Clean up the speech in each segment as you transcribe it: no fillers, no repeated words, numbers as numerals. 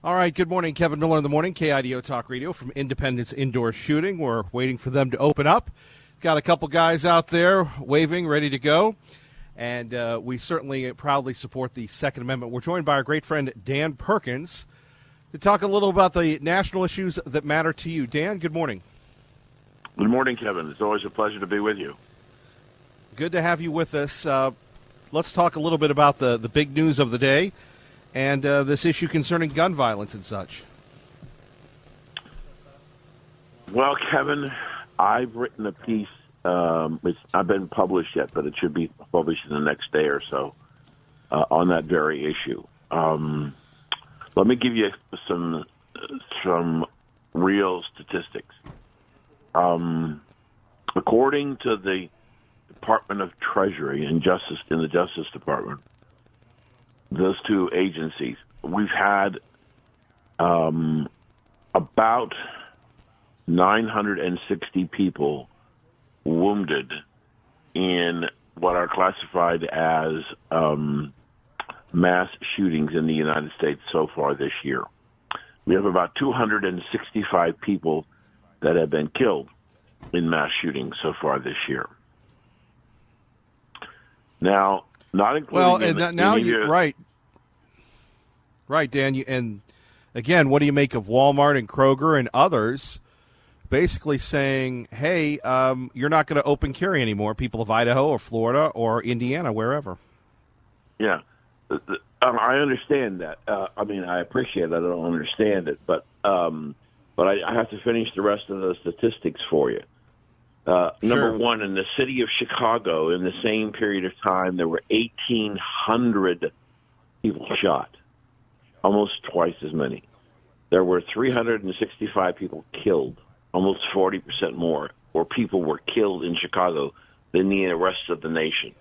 All right, good morning. Kevin Miller in the morning, KIDO Talk Radio from Independence Indoor Shooting. We're waiting for them to open up. Got a couple guys out there waving, ready to go. And we certainly proudly support the Second Amendment. We're joined by our great friend Dan Perkins to talk a little about the national issues that matter to you. Dan, good morning. Good morning, Kevin. It's always a pleasure to be with you. Good to have you with us. Let's talk a little bit about the big news of the day and this issue concerning gun violence and such. Well, Kevin, I've written a piece. It's not been published yet, but it should be published in the next day or so on that very issue. Let me give you some real statistics. According to the Department of Treasury and Justice in the Justice Department, those two agencies, we've had about 960 people wounded in what are classified as mass shootings in the United States so far this year. We have about 265 people that have been killed in mass shootings so far this year. Now, not including right, Dan. And again, what do you make of Walmart and Kroger and others basically saying, "Hey, you're not going to open carry anymore"? People of Idaho or Florida or Indiana, wherever. Yeah, I understand that. I appreciate it. I don't understand it, but I have to finish the rest of the statistics for you. Number one, in the city of Chicago, in the same period of time, there were 1,800 people shot, almost twice as many. There were 365 people killed, almost 40% more, or people were killed in Chicago than the rest of the nation.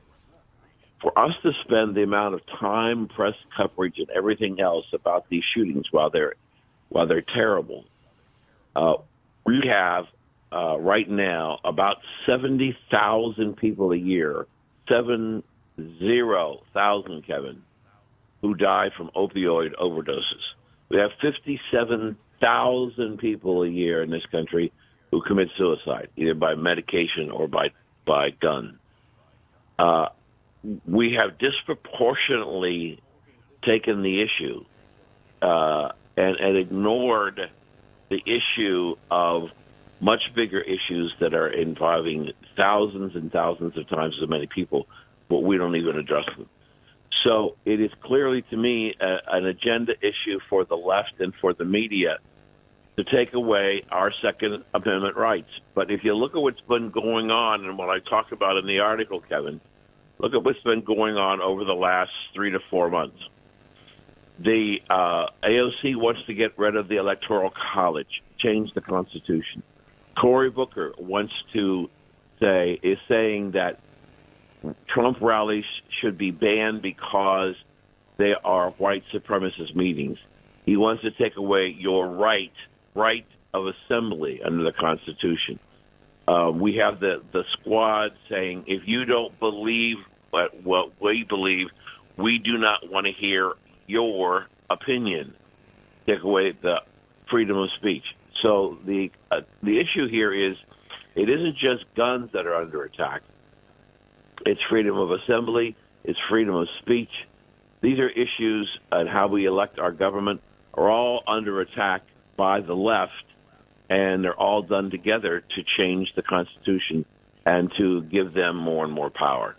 For us to spend the amount of time, press coverage, and everything else about these shootings while they're terrible, we have right now about 70,000 people a year, 70,000, Kevin, who die from opioid overdoses. We have 57,000 people a year in this country who commit suicide, either by medication or by gun. We have disproportionately taken the issue and ignored the issue of much bigger issues that are involving thousands and thousands of times as many people, but we don't even address them. So it is clearly, to me, an agenda issue for the left and for the media to take away our Second Amendment rights. But if you look at what's been going on and what I talk about in the article, Kevin, look at what's been going on over the last 3 to 4 months. The AOC wants to get rid of the Electoral College, change the Constitution. Cory Booker is saying that Trump rallies should be banned because they are white supremacist meetings. He wants to take away your right of assembly under the Constitution. We have the squad saying, if you don't believe what we believe, we do not want to hear your opinion. Take away the freedom of speech. So the issue here is, it isn't just guns that are under attack. It's freedom of assembly. It's freedom of speech. These are issues on how we elect our government are all under attack by the left, and they're all done together to change the Constitution and to give them more and more power.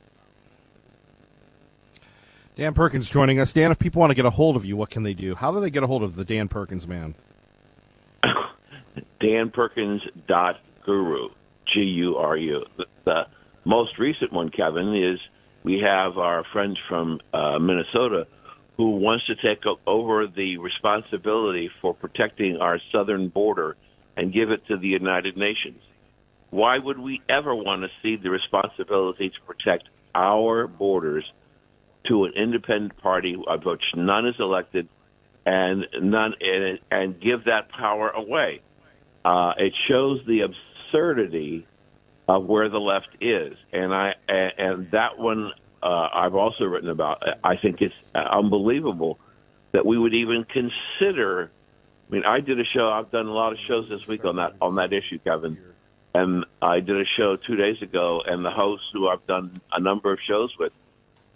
Dan Perkins joining us. Dan, if people want to get a hold of you, what can they do? How do they get a hold of the Dan Perkins Man? danperkins.guru, Guru. The most recent one, Kevin, is we have our friend from Minnesota who wants to take over the responsibility for protecting our southern border and give it to the United Nations. Why would we ever want to cede the responsibility to protect our borders to an independent party of which none is elected and give that power away? It shows the absurdity of where the left is, and that one I've also written about. I think it's unbelievable that we would even consider. I mean, I did a show. I've done a lot of shows this week on that issue, Kevin. And I did a show 2 days ago, and the host, who I've done a number of shows with,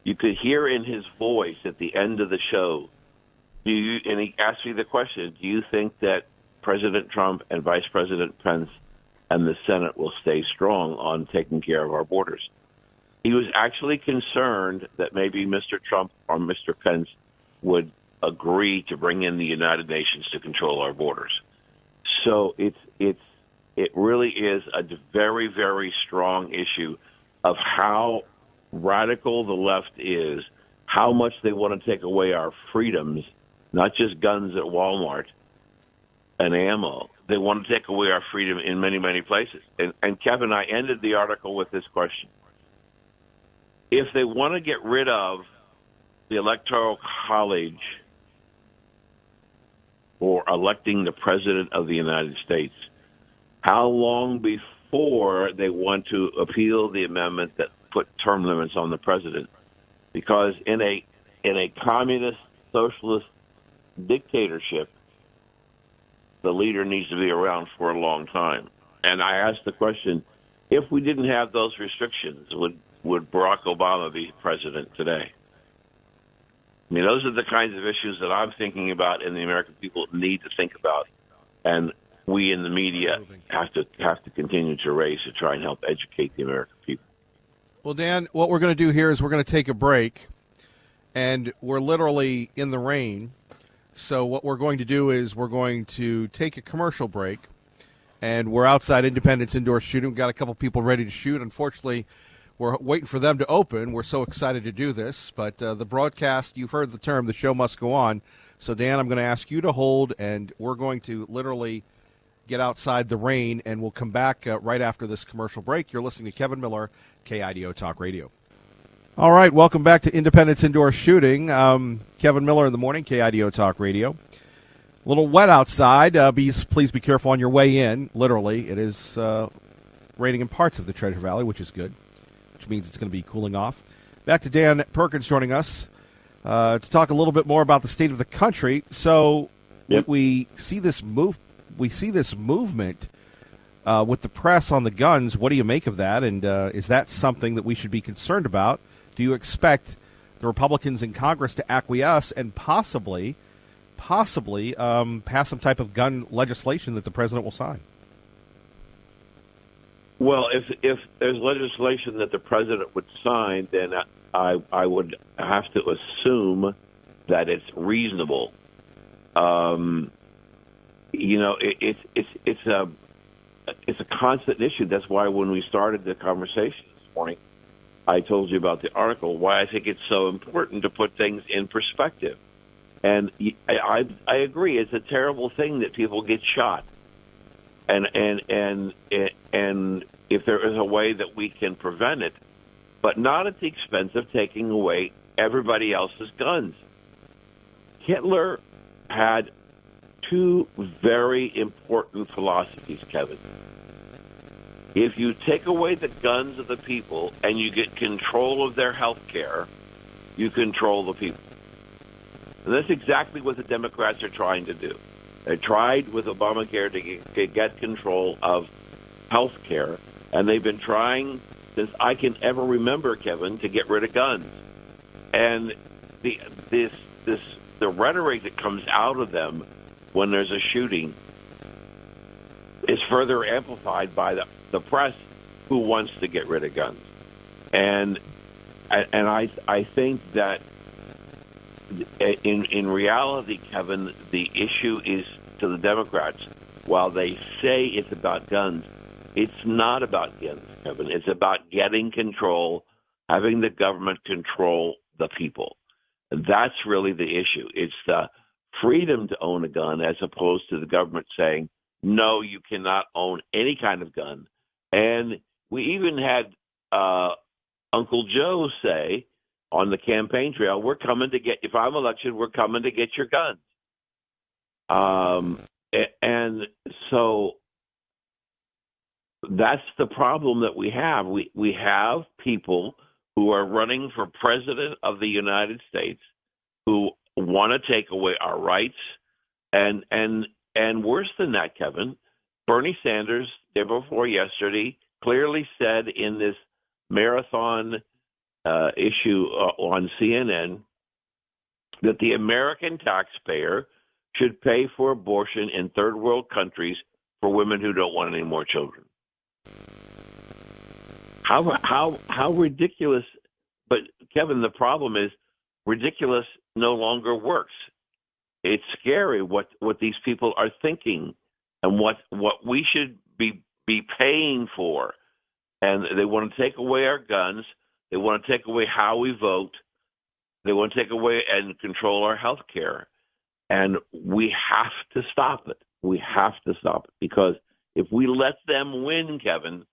you could hear in his voice at the end of the show, and he asked me the question, do you think that President Trump and Vice President Pence and the Senate will stay strong on taking care of our borders? He was actually concerned that maybe Mr. Trump or Mr. Pence would agree to bring in the United Nations to control our borders. So it really is a very, very strong issue of how radical the left is, how much they want to take away our freedoms, not just guns at Walmart and ammo. They want to take away our freedom in many, many places. And Kevin, I ended the article with this question. If they want to get rid of the Electoral College for electing the President of the United States, how long before they want to appeal the amendment that put term limits on the president? Because in a communist, socialist dictatorship, the leader needs to be around for a long time. And I asked the question, if we didn't have those restrictions, would Barack Obama be president today? I mean, those are the kinds of issues that I'm thinking about and the American people need to think about. And we in the media have to continue to raise to try and help educate the American people. Well, Dan, what we're going to do here is we're going to take a break, and we're literally in the rain. So what we're going to do is we're going to take a commercial break, and we're outside Independence Indoor Shooting. We've got a couple people ready to shoot. Unfortunately, we're waiting for them to open. We're so excited to do this. But the broadcast, you've heard the term, the show must go on. So, Dan, I'm going to ask you to hold, and we're going to literally get outside the rain, and we'll come back right after this commercial break. You're listening to Kevin Miller, KIDO Talk Radio. All right, welcome back to Independence Indoor Shooting. Kevin Miller in the morning, KIDO Talk Radio. A little wet outside. Please be careful on your way in. Literally, it is raining in parts of the Treasure Valley, which is good, which means it's going to be cooling off. Back to Dan Perkins joining us to talk a little bit more about the state of the country. So Yep. we see this movement with the press on the guns. What do you make of that? And is that something that we should be concerned about? Do you expect the Republicans in Congress to acquiesce and possibly pass some type of gun legislation that the president will sign? Well, if there's legislation that the president would sign, then I would have to assume that it's reasonable. It's a constant issue. That's why when we started the conversation this morning, I told you about the article, why I think it's so important to put things in perspective. And I agree, it's a terrible thing that people get shot. And if there is a way that we can prevent it, but not at the expense of taking away everybody else's guns. Hitler had two very important philosophies, Kevin. If you take away the guns of the people and you get control of their health care, you control the people. And that's exactly what the Democrats are trying to do. They tried with Obamacare to get control of health care, and they've been trying since I can ever remember, Kevin, to get rid of guns. And the rhetoric that comes out of them when there's a shooting is further amplified by the press, who wants to get rid of guns. And I think that in reality, Kevin, the issue is to the Democrats. While they say it's about guns, it's not about guns, Kevin. It's about getting control, having the government control the people. And that's really the issue. It's the freedom to own a gun as opposed to the government saying, no, you cannot own any kind of gun. And we even had Uncle Joe say on the campaign trail, we're coming to get, if I'm elected, we're coming to get your guns. And so that's the problem that we have. We have people who are running for president of the United States who want to take away our rights, and worse than that, Kevin, Bernie Sanders, day before yesterday, clearly said in this marathon issue on CNN that the American taxpayer should pay for abortion in third world countries for women who don't want any more children. How ridiculous! But Kevin, the problem is ridiculous no longer works. It's scary what these people are thinking and what we should be paying for. And they want to take away our guns. They want to take away how we vote. They want to take away and control our health care. And we have to stop it. We have to stop it, because if we let them win, Kevin,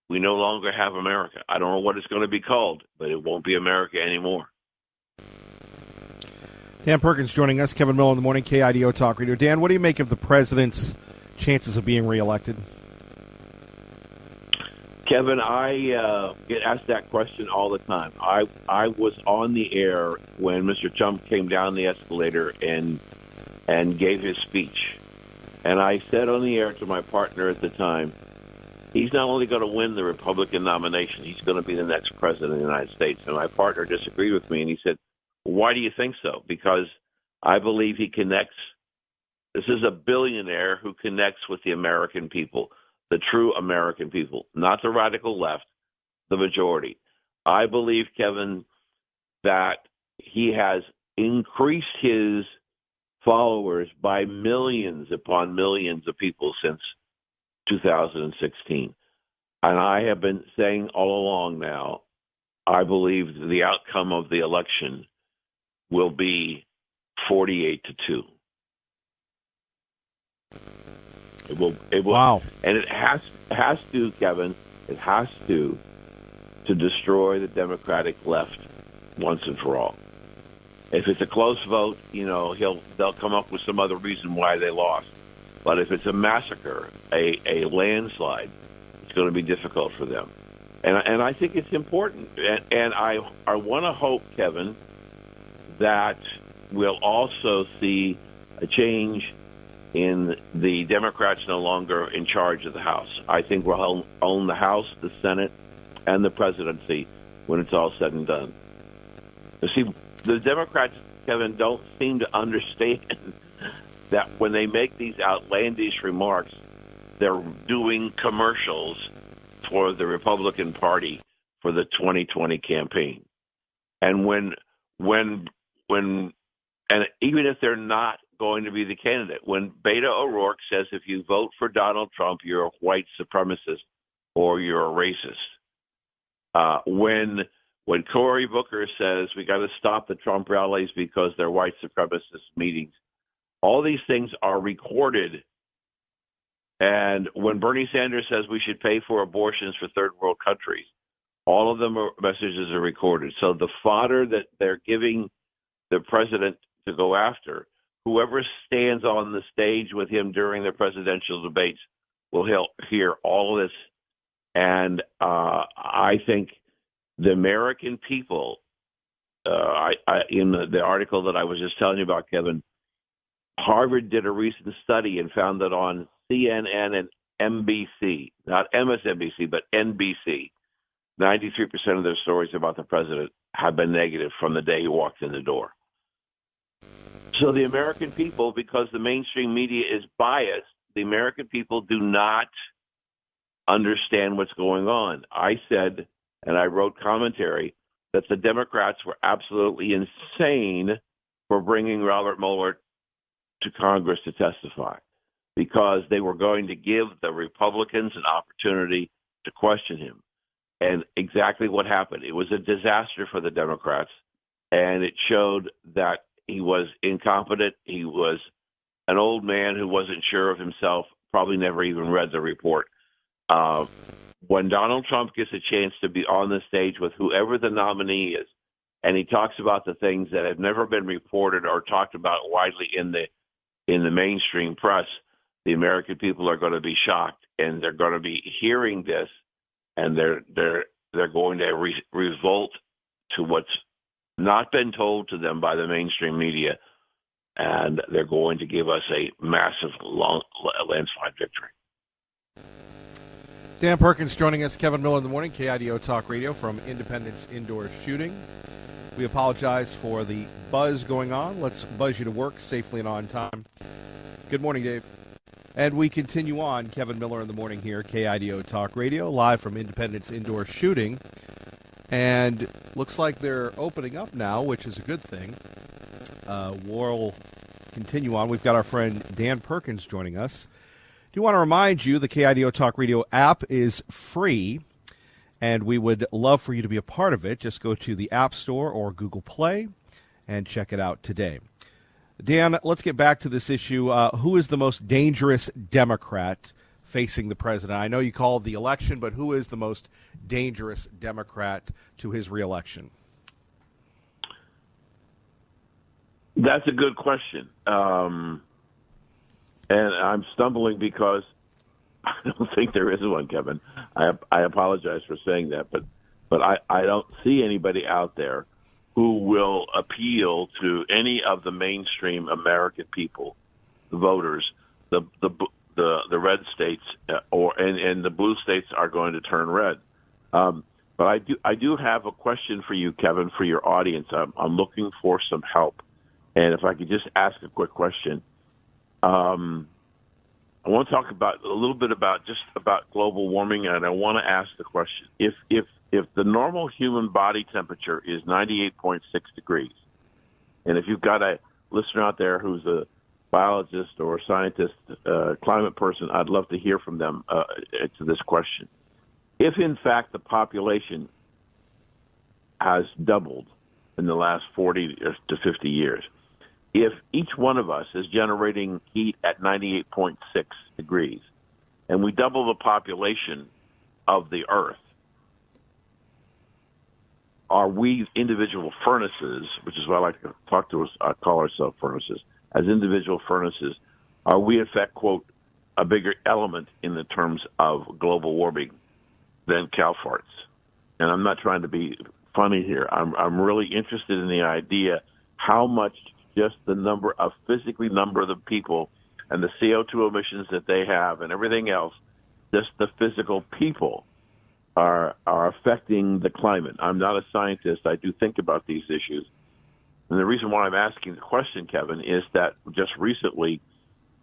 we no longer have America. I don't know what it's going to be called, but it won't be America anymore. Dan Perkins joining us, Kevin Miller in the morning, KIDO Talk Radio. Dan, what do you make of the president's chances of being reelected? Kevin, I get asked that question all the time. I was on the air when Mr. Trump came down the escalator and gave his speech. And I said on the air to my partner at the time, he's not only going to win the Republican nomination, he's going to be the next president of the United States. And my partner disagreed with me, and he said, why do you think so? Because I believe he connects. This is a billionaire who connects with the American people, the true American people, not the radical left, the majority. I believe, Kevin, that he has increased his followers by millions upon millions of people since 2016. And I have been saying all along now, I believe the outcome of the election will be 48-2. It will. Wow. And it has to, Kevin, it has to destroy the Democratic left once and for all. If it's a close vote, they'll come up with some other reason why they lost. But if it's a massacre, a landslide, it's going to be difficult for them. And I think it's important. And I want to hope, Kevin, that we'll also see a change in the Democrats no longer in charge of the House. I think we'll own the House, the Senate, and the presidency when it's all said and done. You see, the Democrats, Kevin, don't seem to understand that when they make these outlandish remarks, they're doing commercials for the Republican Party for the 2020 campaign. And when even if they're not going to be the candidate, when Beto O'Rourke says if you vote for Donald Trump, you're a white supremacist or you're a racist. When Cory Booker says we got to stop the Trump rallies because they're white supremacist meetings, all these things are recorded. And when Bernie Sanders says we should pay for abortions for third world countries, all of them messages are recorded. So the fodder that they're giving the president to go after, whoever stands on the stage with him during the presidential debates will hear all of this. And I think the American people, in the article that I was just telling you about, Kevin, Harvard did a recent study and found that on CNN and NBC, not MSNBC, but NBC, 93% of their stories about the president have been negative from the day he walked in the door. So the American people, because the mainstream media is biased, the American people do not understand what's going on. I said, and I wrote commentary, that the Democrats were absolutely insane for bringing Robert Mueller to Congress to testify, because they were going to give the Republicans an opportunity to question him. And exactly what happened. It was a disaster for the Democrats, and it showed that he was incompetent. He was an old man who wasn't sure of himself, probably never even read the report. When Donald Trump gets a chance to be on the stage with whoever the nominee is, and he talks about the things that have never been reported or talked about widely in the mainstream press, the American people are going to be shocked, and they're going to be hearing this, and they're going to revolt to what's not been told to them by the mainstream media, and they're going to give us a massive landslide victory. Dan Perkins joining us, Kevin Miller in the morning, KIDO Talk Radio from Independence Indoor Shooting. We apologize for the buzz going on. Let's buzz you to work safely and on time. Good morning, Dave. And we continue on, Kevin Miller in the morning here, KIDO Talk Radio, live from Independence Indoor Shooting. And looks like they're opening up now, which is a good thing. We'll continue on. We've got our friend Dan Perkins joining us. Do want to remind you the KIDO Talk Radio app is free, and we would love for you to be a part of it. Just go to the App Store or Google Play and check it out today. Dan, let's get back to this issue. Who is the most dangerous Democrat facing the president? I know you called the election, but who is the most dangerous Democrat to his reelection? That's a good question. And I'm stumbling because I don't think there is one, Kevin. I apologize for saying that, but I don't see anybody out there who will appeal to any of the mainstream American people, the voters, the red states, and the blue states are going to turn red. But I do have a question for you, Kevin, for your audience. I'm looking for some help, and if I could just ask a quick question. I want to talk a little bit about global warming, and I want to ask the question: if the normal human body temperature is 98.6 degrees, and if you've got a listener out there who's a biologist or a scientist, climate person, I'd love to hear from them to this question. If in fact the population has doubled in the last 40 to 50 years, if each one of us is generating heat at 98.6 degrees, and we double the population of the Earth, are we individual furnaces, which is what I like to talk to us, call ourselves furnaces, as individual furnaces, are we in fact, quote, a bigger element in the terms of global warming than cow farts? And I'm not trying to be funny here. I'm really interested in the idea how much just the number of the people and the CO2 emissions that they have and everything else, just the physical people are affecting the climate. I'm not a scientist. I do think about these issues. And the reason why I'm asking the question, Kevin, is that just recently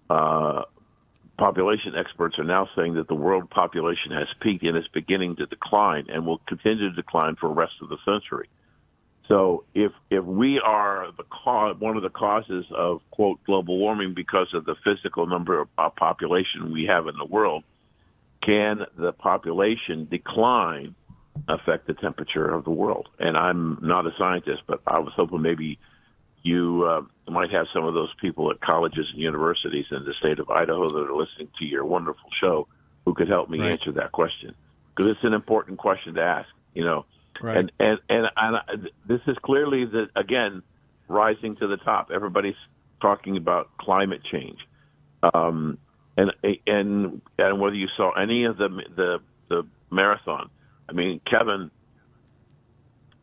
population experts are now saying that the world population has peaked and is beginning to decline and will continue to decline for the rest of the century. So if we are one of the causes of, quote, global warming because of the physical number of population we have in the world, can the population decline affect the temperature of the world? And I'm not a scientist, but I was hoping maybe you might have some of those people at colleges and universities in the state of Idaho that are listening to your wonderful show who could help me answer that question. Because it's an important question to ask, you know. Right. And this is clearly, again, rising to the top. Everybody's talking about climate change. And whether you saw any of the marathon, I mean, Kevin,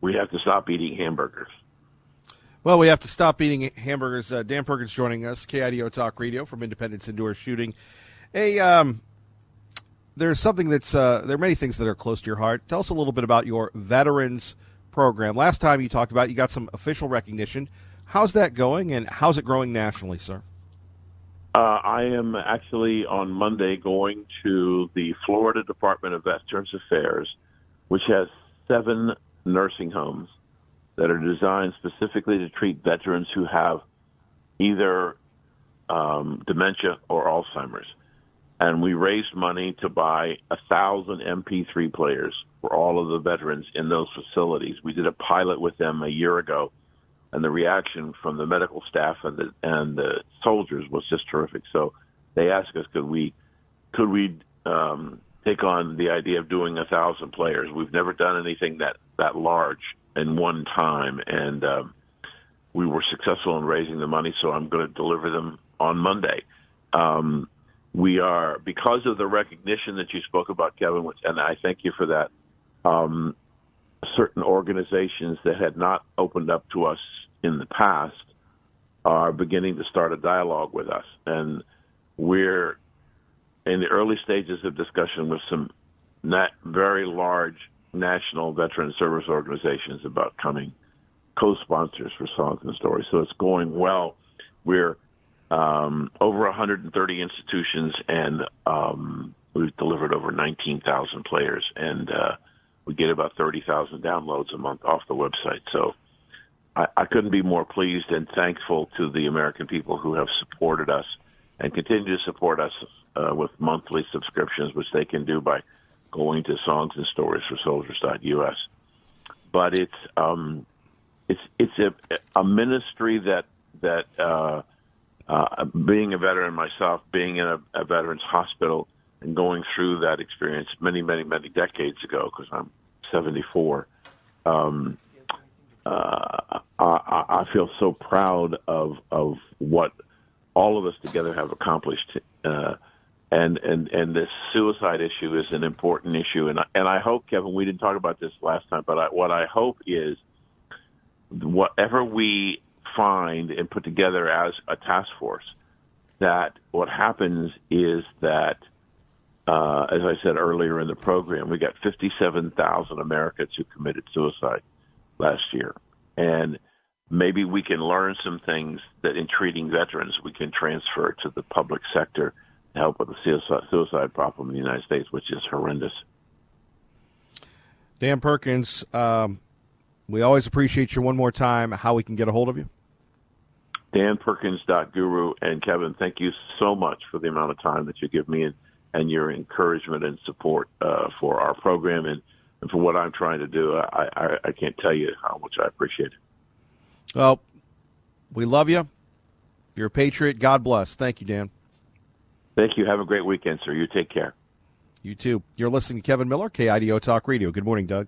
we have to stop eating hamburgers. Well, we have to stop eating hamburgers. Dan Perkins joining us, KIDO Talk Radio from Independence Indoor Shooting. There's something there are many things that are close to your heart. Tell us a little bit about your veterans program. Last time you talked about, you got some official recognition. How's that going, and how's it growing nationally, sir? I am actually on Monday going to the Florida Department of Veterans Affairs, which has 7 nursing homes that are designed specifically to treat veterans who have either dementia or Alzheimer's. And we raised money to buy 1,000 MP3 players for all of the veterans in those facilities. We did a pilot with them a year ago, and the reaction from the medical staff and the soldiers was just terrific. So they asked us, could we take on the idea of doing 1,000 players? We've never done anything that large in one time, and we were successful in raising the money. So I'm going to deliver them on Monday. We are, because of the recognition that you spoke about, Kevin, and I thank you for that. certain organizations that had not opened up to us in the past are beginning to start a dialogue with us. And we're in the early stages of discussion with some very large national veteran service organizations about coming co-sponsors for Songs and Stories. So it's going well. We're over 130 institutions, and we've delivered over 19,000 players, and we get about 30,000 downloads a month off the website. So I couldn't be more pleased and thankful to the American people who have supported us and continue to support us with monthly subscriptions, which they can do by going to Songs and Stories for Soldiers.us. But it's a ministry that being a veteran myself, being in a veterans hospital and going through that experience many, many, many decades ago, because I'm 74, I feel so proud of what all of us together have accomplished. And this suicide issue is an important issue. And I hope, Kevin, we didn't talk about this last time, but what I hope is whatever we find and put together as a task force, that what happens is that, as I said earlier in the program, we got 57,000 Americans who committed suicide last year. And maybe we can learn some things that in treating veterans we can transfer to the public sector to help with the suicide problem in the United States, which is horrendous. Dan Perkins, we always appreciate you. One more time, how we can get a hold of you? DanPerkins.guru. And Kevin, thank you so much for the amount of time that you give me and your encouragement and support for our program and for what I'm trying to do. I can't tell you how much I appreciate it. Well, we love you. You're a patriot. God bless. Thank you, Dan. Thank you. Have a great weekend, sir. You take care. You too. You're listening to Kevin Miller, KIDO Talk Radio. Good morning, Doug.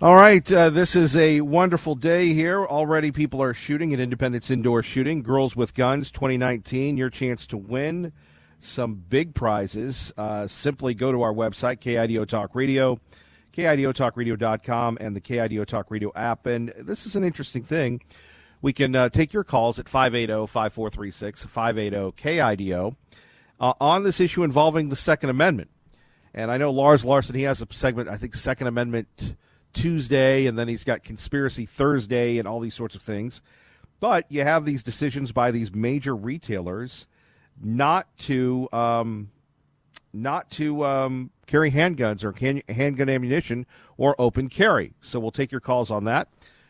All right, this is a wonderful day here. Already people are shooting at Independence Indoor Shooting. Girls with Guns 2019, your chance to win some big prizes. Simply go to our website, KIDO Talk Radio, KIDOTalkRadio.com, and the KIDO Talk Radio app. And this is an interesting thing. We can take your calls at 580-5436, 580-KIDO, on this issue involving the Second Amendment. And I know Lars Larson, he has a segment, I think, Second Amendment Tuesday, and then he's got Conspiracy Thursday and all these sorts of things. But you have these decisions by these major retailers not to carry handguns or handgun ammunition or open carry. So we'll take your calls on that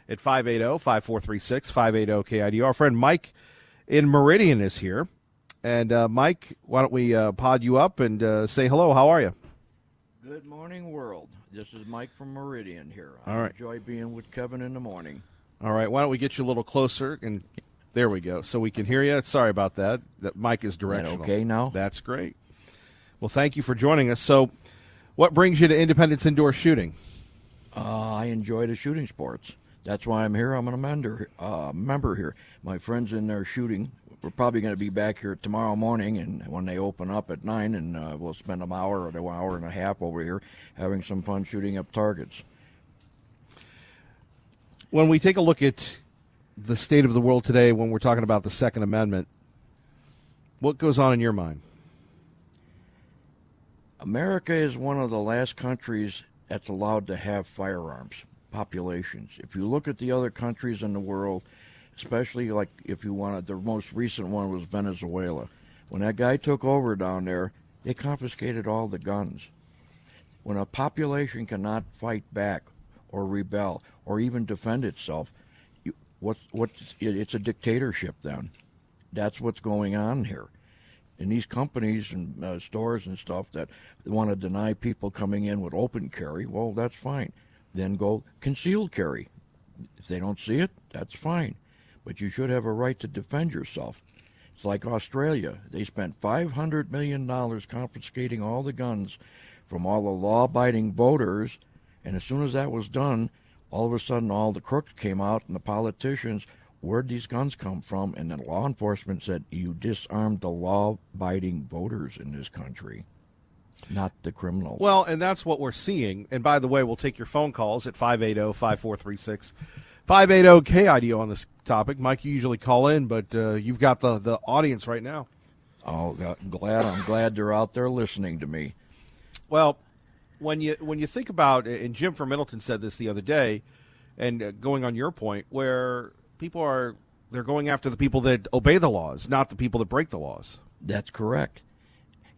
at 580-5436, 580-KIDO. Our friend Mike in Meridian is here. And Mike, why don't we pod you up and say hello. How are you? Good morning, world. This is Mike from Meridian here. All right. I enjoy being with Kevin in the morning. All right. Why don't we get you a little closer? And there we go. So we can hear you. Sorry about that. That mic is directional. That okay now? That's great. Well, thank you for joining us. So what brings you to Independence Indoor Shooting? I enjoy the shooting sports. That's why I'm here. I'm a member here. My friends in there shooting. We're probably going to be back here tomorrow morning, and when they open up at 9, and we'll spend an hour or an hour and a half over here having some fun shooting up targets. When we take a look at the state of the world today, when we're talking about the Second Amendment, what goes on in your mind? America is one of the last countries that's allowed to have firearms, populations. If you look at the other countries in the world, especially like if you wanted, the most recent one was Venezuela. When that guy took over down there, they confiscated all the guns. When a population cannot fight back or rebel or even defend itself, it's a dictatorship then. That's what's going on here. And these companies and stores and stuff that want to deny people coming in with open carry, well, that's fine. Then go concealed carry. If they don't see it, that's fine. But you should have a right to defend yourself. It's like Australia. They spent $500 million confiscating all the guns from all the law-abiding voters, and as soon as that was done, all of a sudden all the crooks came out and the politicians, where'd these guns come from? And then law enforcement said, you disarmed the law-abiding voters in this country. not the criminals. Well, and that's what we're seeing. And by the way, we'll take your phone calls at 580-5436. 580-KIDO on this topic. Mike, you usually call in, but you've got the audience right now. Oh, I'm glad they're out there listening to me. Well, when you think about, and Jim from Middleton said this the other day, and going on your point, where they're going after the people that obey the laws, not the people that break the laws. That's correct.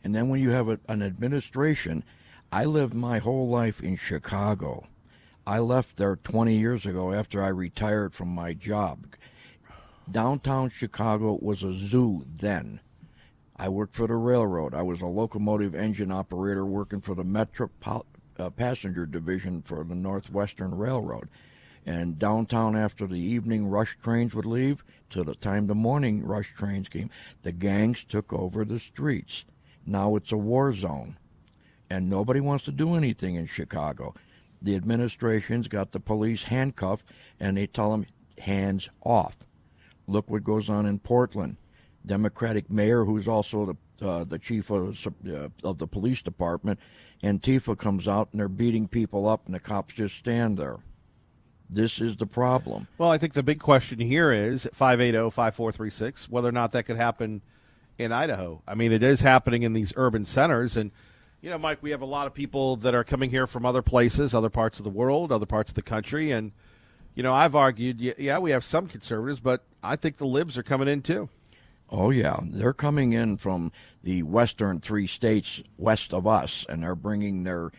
And then when you have an administration, I lived my whole life in Chicago. I left there 20 years ago after I retired from my job. Downtown Chicago was a zoo then. I worked for the railroad. I was a locomotive engine operator working for the Metro Passenger Division for the Northwestern Railroad. And downtown, after the evening rush trains would leave, to the time the morning rush trains came, the gangs took over the streets. Now it's a war zone, and nobody wants to do anything in Chicago. The administration's got the police handcuffed, and they tell them, hands off. Look what goes on in Portland. Democratic mayor, who's also the chief of the police department, Antifa comes out, and they're beating people up, and the cops just stand there. This is the problem. Well, I think the big question here is, 580-5436, whether or not that could happen in Idaho. I mean, it is happening in these urban centers. And, Mike, we have a lot of people that are coming here from other places, other parts of the world, other parts of the country. And, I've argued, yeah, we have some conservatives, but I think the libs are coming in too. Oh, yeah. They're coming in from the western 3 states west of us, and they're bringing their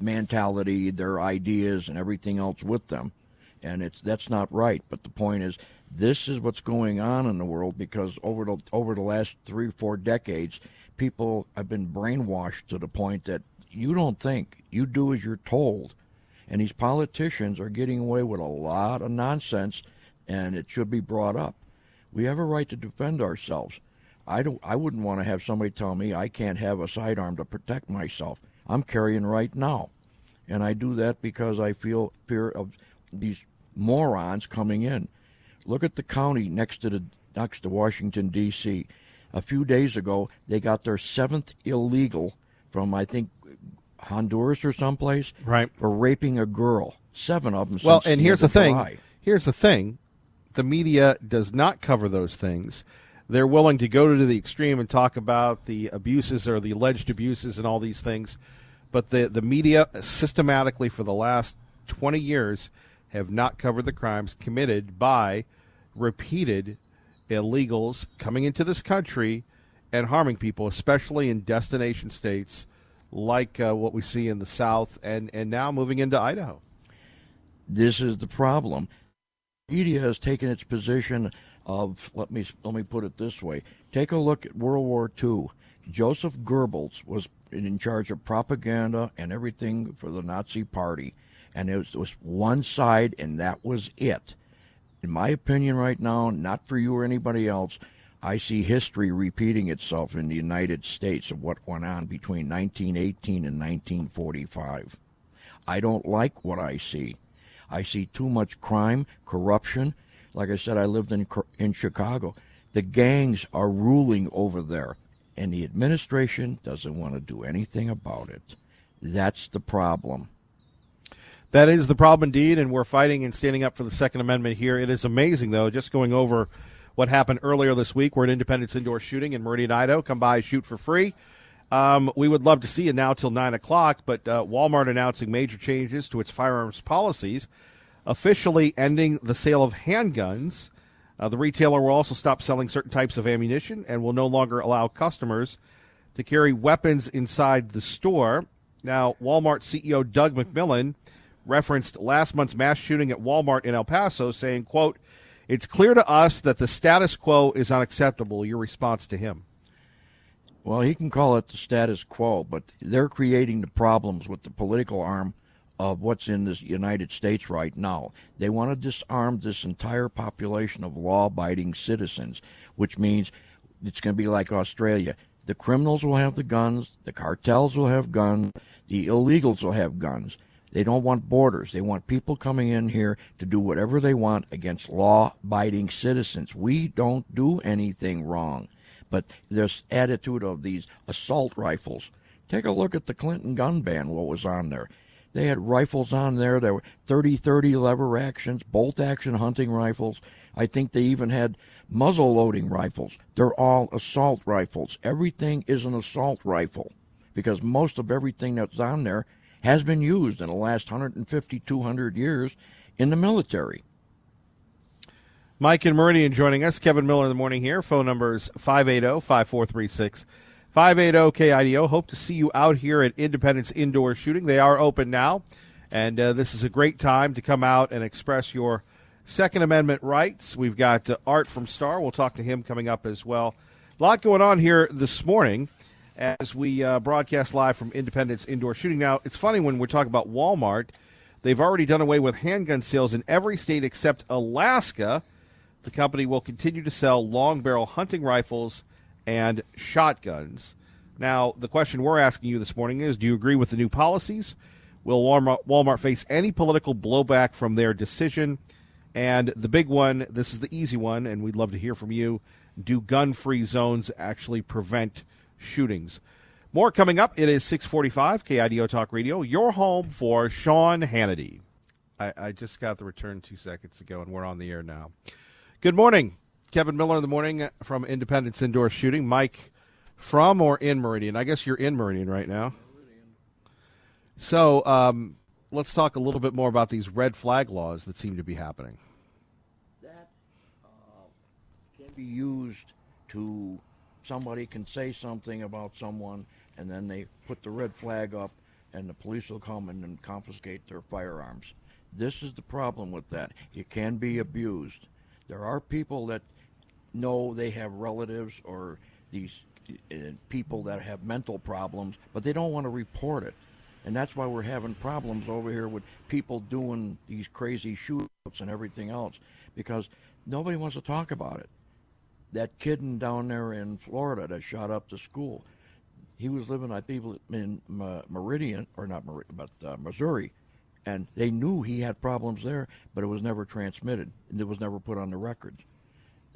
mentality, their ideas, and everything else with them. And that's not right. But the point is, this is what's going on in the world, because over the last 3 or 4 decades, people have been brainwashed to the point that you don't think, you do as you're told. And these politicians are getting away with a lot of nonsense, and it should be brought up. We have a right to defend ourselves. I wouldn't want to have somebody tell me I can't have a sidearm to protect myself. I'm carrying right now. And I do that because I feel fear of these morons coming in. Look at the county next to Washington, D.C. A few days ago, they got their 7th illegal from, I think, Honduras or someplace, right, for raping a girl. 7 of them. Well, and here's the thing. Here's the thing. The media does not cover those things. They're willing to go to the extreme and talk about the abuses or the alleged abuses and all these things. But the media systematically for the last 20 years have not covered the crimes committed by repeated illegals coming into this country and harming people, especially in destination states like what we see in the South and now moving into Idaho. This is the problem. Media has taken its position of, let me put it this way. Take a look at World War II. Joseph Goebbels was in charge of propaganda and everything for the Nazi Party. And it was one side, and that was it. In my opinion right now, not for you or anybody else, I see history repeating itself in the United States of what went on between 1918 and 1945. I don't like what I see. I see too much crime, corruption. Like I said, I lived in Chicago. The gangs are ruling over there, and the administration doesn't want to do anything about it. That's the problem. That is the problem indeed, and we're fighting and standing up for the Second Amendment here. It is amazing, though, just going over what happened earlier this week. We're at Independence Indoor Shooting in Meridian, Idaho. Come by, shoot for free. We would love to see you now till 9 o'clock, but Walmart announcing major changes to its firearms policies, officially ending the sale of handguns. The retailer will also stop selling certain types of ammunition and will no longer allow customers to carry weapons inside the store. Now, Walmart CEO Doug McMillon referenced last month's mass shooting at Walmart in El Paso, saying, quote, "It's clear to us that the status quo is unacceptable." Your response to him? Well, he can call it the status quo, but they're creating the problems with the political arm of what's in the United States right now. They want to disarm this entire population of law-abiding citizens, which means it's going to be like Australia. The criminals will have the guns, the cartels will have guns, the illegals will have guns. They don't want borders. They want people coming in here to do whatever they want against law-abiding citizens. We don't do anything wrong. But this attitude of these assault rifles, Take a look at the Clinton gun ban, what was on there. They had rifles on there. There were 30-30 lever actions, bolt action hunting rifles. I think they even had muzzle loading rifles. They're all assault rifles. Everything is an assault rifle because most of everything that's on there has been used in the last 150, 200 years in the military. Mike and Meridian joining us. Kevin Miller in the morning here. Phone number is 580-5436. 580-KIDO. Hope to see you out here at Independence Indoor Shooting. They are open now, and this is a great time to come out and express your Second Amendment rights. We've got Art from Star. We'll talk to him coming up as well. A lot going on here this morning as we broadcast live from Independence Indoor Shooting. Now, it's funny when we're talking about Walmart. They've already done away with handgun sales in every state except Alaska. The company will continue to sell long-barrel hunting rifles and shotguns. Now, the question we're asking you this morning is, do you agree with the new policies? Will Walmart face any political blowback from their decision? And the big one, this is the easy one, and we'd love to hear from you. Do gun-free zones actually prevent shootings? More coming up. It is 6:45, KIDO Talk Radio, your home for Sean Hannity. I just got the return 2 seconds ago, and we're on the air now. Good morning. Kevin Miller in the morning from Independence Indoor Shooting. Mike, from or in Meridian? I guess you're in Meridian right now. So let's talk a little bit more about these red flag laws that seem to be happening. That can be used to, somebody can say something about someone, and then they put the red flag up, and the police will come in and confiscate their firearms. This is the problem with that. It can be abused. There are people that know they have relatives or these people that have mental problems, but they don't want to report it. And that's why we're having problems over here with people doing these crazy shootouts and everything else, because nobody wants to talk about it. That kid down there in Florida that shot up the school, he was living, I believe, in Meridian, or not Meridian, but Missouri, and they knew he had problems there, but it was never transmitted, and it was never put on the records.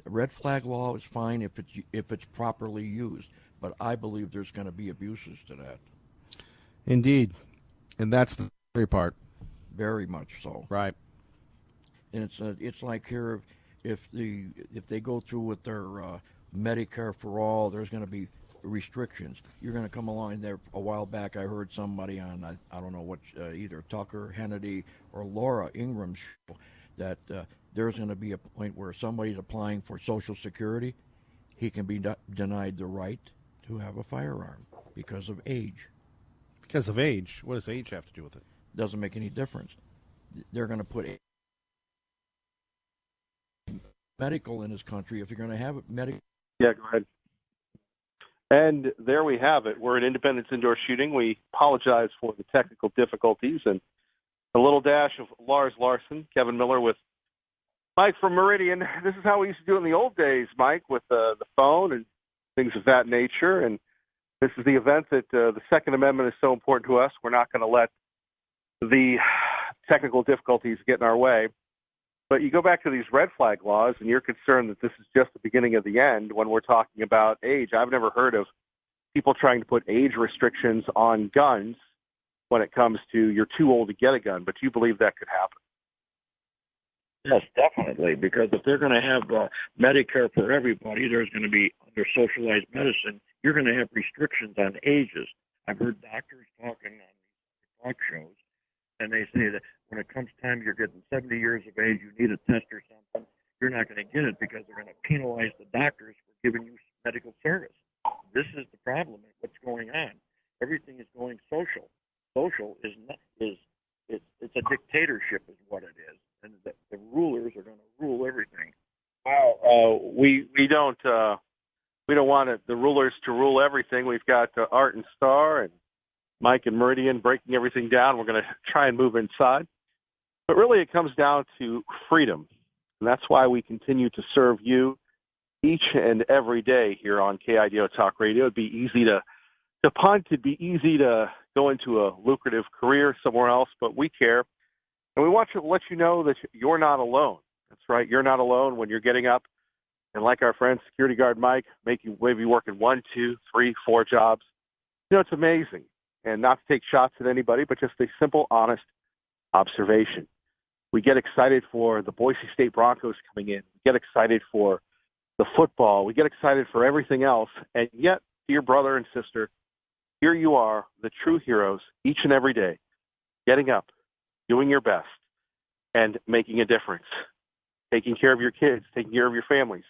The red flag law is fine if it's properly used, but I believe there's going to be abuses to that. Indeed, and that's the scary part. Very much so. Right. And it's like here, if they go through with their Medicare for all, there's going to be restrictions. You're going to come along there. A while back, I heard somebody on I don't know what, either Tucker, Hannity, or Laura Ingram's show, that there's going to be a point where somebody's applying for Social Security, he can be denied the right to have a firearm because of age. Because of age? What does age have to do with it? Doesn't make any difference. They're going to put medical in this country. If you're going to have it medical. Yeah, go ahead. And there we have it. We're at Independence Indoor Shooting. We apologize for the technical difficulties and a little dash of Lars Larson, Kevin Miller with Mike from Meridian. This is how we used to do it in the old days, Mike, with the phone and things of that nature. And this is the event that the Second Amendment is so important to us. We're not going to let the technical difficulties get in our way. But you go back to these red flag laws, and you're concerned that this is just the beginning of the end when we're talking about age. I've never heard of people trying to put age restrictions on guns when it comes to you're too old to get a gun, but you believe that could happen. Yes, definitely, because if they're going to have Medicare for everybody, there's going to be, under socialized medicine, you're going to have restrictions on ages. I've heard doctors talking on talk shows, and they say that when it comes time you're getting 70 years of age, you need a test or something, you're not going to get it because they're going to penalize the doctors for giving you medical service. This is the problem of what's going on. Everything is going social. Social is not, it's a dictatorship is what it is, and the rulers are going to rule everything. Well, we don't want the rulers to rule everything. We've got Art and Star and Mike and Meridian breaking everything down. We're going to try and move inside. But really it comes down to freedom. And that's why we continue to serve you each and every day here on KIDO Talk Radio. It'd be easy to punt. It'd be easy to go into a lucrative career somewhere else, but we care. And we want to let you know that you're not alone. That's right. You're not alone when you're getting up. And like our friend security guard Mike, maybe working 1, 2, 3, 4 jobs. It's amazing. And not to take shots at anybody, but just a simple, honest observation. We get excited for the Boise State Broncos coming in. We get excited for the football. We get excited for everything else. And yet, dear brother and sister, here you are, the true heroes, each and every day, getting up, doing your best, and making a difference, taking care of your kids, taking care of your families.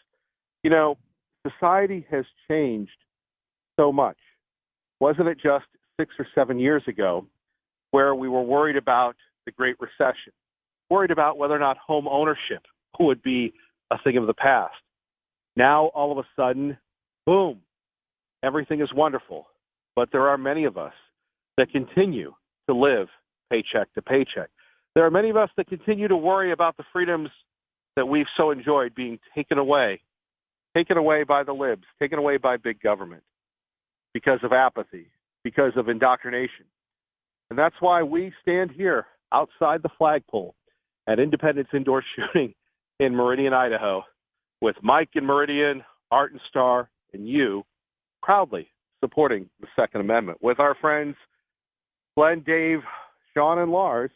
Society has changed so much. Wasn't it just 6 or 7 years ago where we were worried about the Great Recession, worried about whether or not home ownership would be a thing of the past? Now, all of a sudden, boom, everything is wonderful. But there are many of us that continue to live paycheck to paycheck. There are many of us that continue to worry about the freedoms that we've so enjoyed being taken away by the libs, taken away by big government because of apathy, because of indoctrination. And that's why we stand here outside the flagpole at Independence Indoor Shooting in Meridian, Idaho, with Mike in Meridian, Art and Star, and you proudly supporting the Second Amendment. With our friends Glenn, Dave, Sean, and Lars,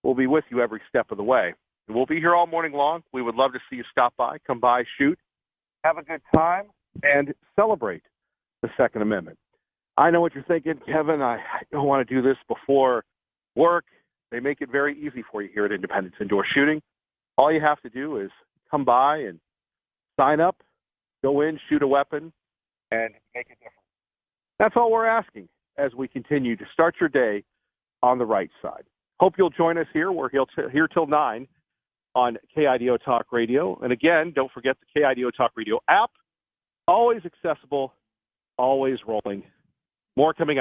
we'll be with you every step of the way. And we'll be here all morning long. We would love to see you stop by, come by, shoot, have a good time, and celebrate the Second Amendment. I know what you're thinking, Kevin. I don't want to do this before work. They make it very easy for you here at Independence Indoor Shooting. All you have to do is come by and sign up, go in, shoot a weapon, and make a difference. That's all we're asking as we continue to start your day on the right side. Hope you'll join us here. We're here till 9 on KIDO Talk Radio. And again, don't forget the KIDO Talk Radio app. Always accessible, always rolling. More coming up.